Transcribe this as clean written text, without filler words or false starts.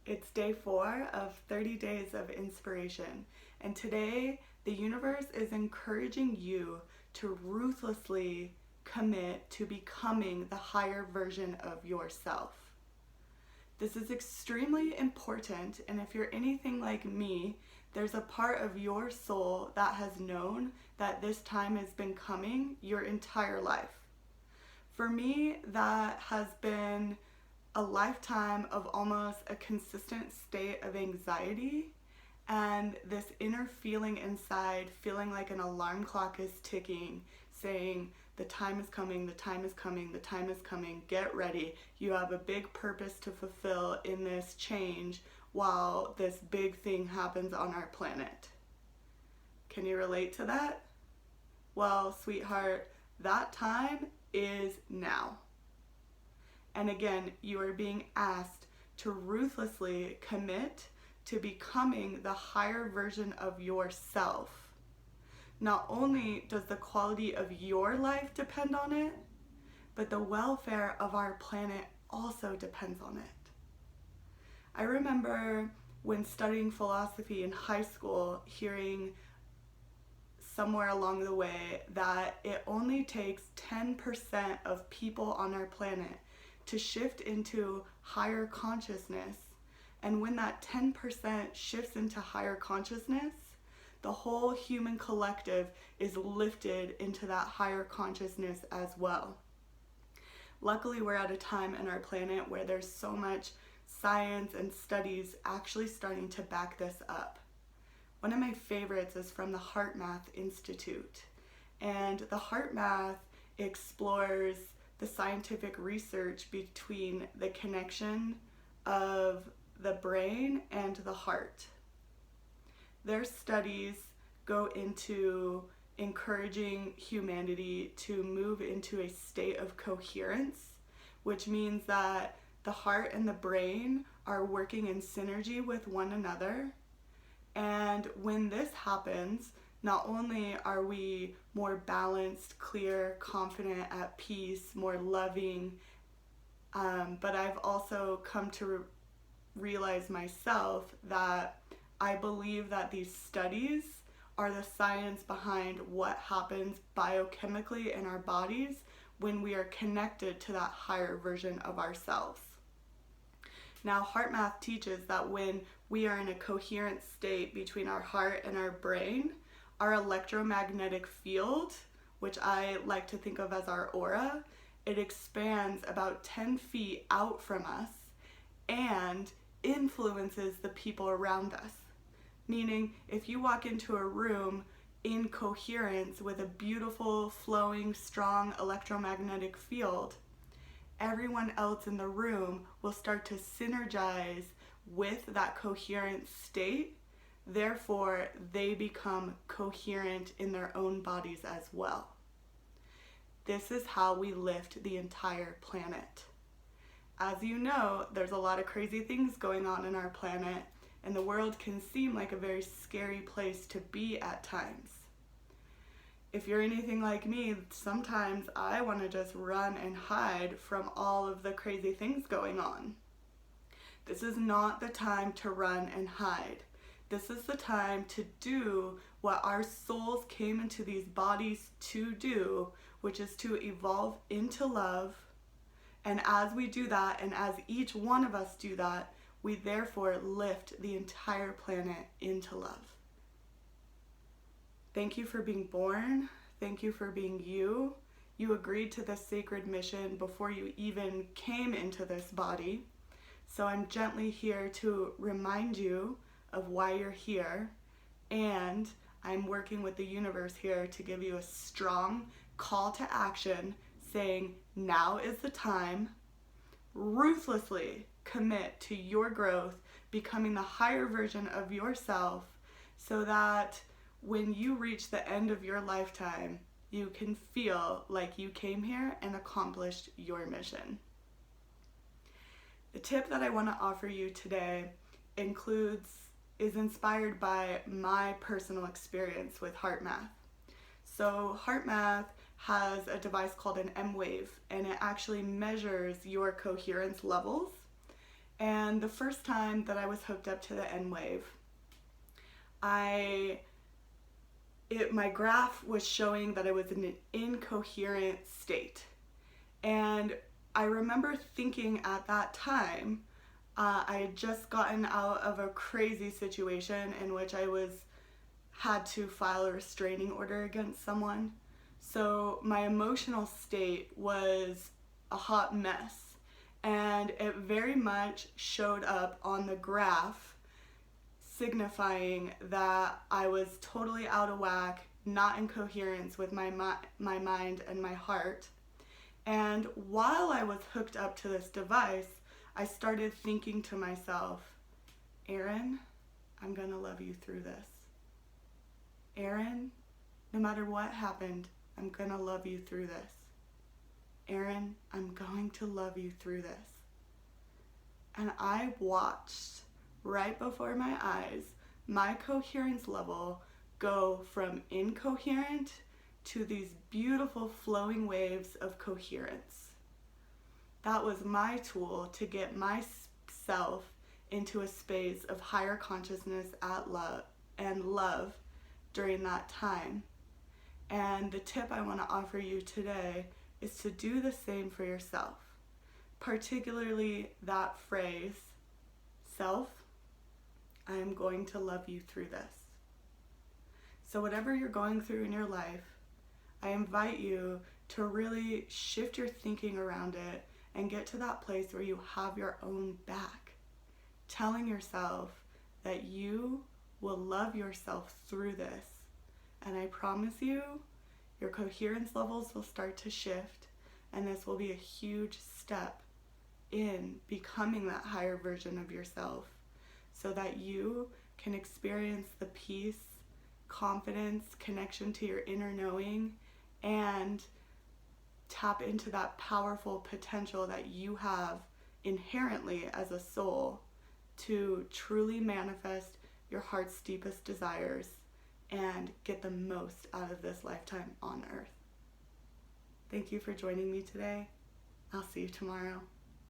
It's day 4 of 30 days of inspiration, and today the universe is encouraging you to ruthlessly commit to becoming the higher version of yourself. This is extremely important, and if you're anything like me, there's a part of your soul that has known that this time has been coming your entire life. For me, that has been a lifetime of almost a consistent state of anxiety and this inner feeling inside, feeling like an alarm clock is ticking, saying, the time is coming, the time is coming, the time is coming, get ready. You have a big purpose to fulfill in this change while this big thing happens on our planet. Can you relate to that? Well, sweetheart, that time is now. And again, you are being asked to ruthlessly commit to becoming the higher version of yourself. Not only does the quality of your life depend on it, but the welfare of our planet also depends on it. I remember when studying philosophy in high school, hearing somewhere along the way that it only takes 10% of people on our planet to shift into higher consciousness. And when that 10% shifts into higher consciousness, the whole human collective is lifted into that higher consciousness as well. Luckily, we're at a time in our planet where there's so much science and studies actually starting to back this up. One of my favorites is from the HeartMath Institute. And the HeartMath explores the scientific research between the connection of the brain and the heart. Their studies go into encouraging humanity to move into a state of coherence, which means that the heart and the brain are working in synergy with one another. And when this happens, not only are we more balanced, clear, confident, at peace, more loving, but I've also come to realize myself that I believe that these studies are the science behind what happens biochemically in our bodies when we are connected to that higher version of ourselves. Now, HeartMath teaches that when we are in a coherent state between our heart and our brain, our electromagnetic field, which I like to think of as our aura, it expands about 10 feet out from us and influences the people around us. Meaning, if you walk into a room in coherence with a beautiful, flowing, strong electromagnetic field, everyone else in the room will start to synergize with that coherent state. Therefore, they become coherent in their own bodies as well. This is how we lift the entire planet. As you know, there's a lot of crazy things going on in our planet, and the world can seem like a very scary place to be at times. If you're anything like me, sometimes I want to just run and hide from all of the crazy things going on. This is not the time to run and hide. This is the time to do what our souls came into these bodies to do, which is to evolve into love. And as we do that, and as each one of us do that, we therefore lift the entire planet into love. Thank you for being born. Thank you for being you. You agreed to this sacred mission before you even came into this body. So I'm gently here to remind you of why you're here, and I'm working with the universe here to give you a strong call to action saying, now is the time. Ruthlessly commit to your growth, becoming the higher version of yourself, so that when you reach the end of your lifetime, you can feel like you came here and accomplished your mission. The tip that I want to offer you today is inspired by my personal experience with HeartMath. So HeartMath has a device called an M-Wave, and it actually measures your coherence levels. And the first time that I was hooked up to the N-Wave, my graph was showing that I was in an incoherent state. And I remember thinking at that time, I had just gotten out of a crazy situation in which I had to file a restraining order against someone. So my emotional state was a hot mess. And it very much showed up on the graph, signifying that I was totally out of whack, not in coherence with my mind and my heart. And while I was hooked up to this device, I started thinking to myself, Erin, I'm gonna love you through this. Erin, no matter what happened, I'm gonna love you through this. Erin, I'm going to love you through this. And I watched right before my eyes my coherence level go from incoherent to these beautiful flowing waves of coherence. That was my tool to get myself into a space of higher consciousness and love during that time. And the tip I want to offer you today is to do the same for yourself, particularly that phrase, self, I am going to love you through this. So whatever you're going through in your life, I invite you to really shift your thinking around it and get to that place where you have your own back, telling yourself that you will love yourself through this. And I promise you, your coherence levels will start to shift, and this will be a huge step in becoming that higher version of yourself so that you can experience the peace, confidence, connection to your inner knowing, and tap into that powerful potential that you have inherently as a soul to truly manifest your heart's deepest desires and get the most out of this lifetime on earth. Thank you for joining me today. I'll see you tomorrow.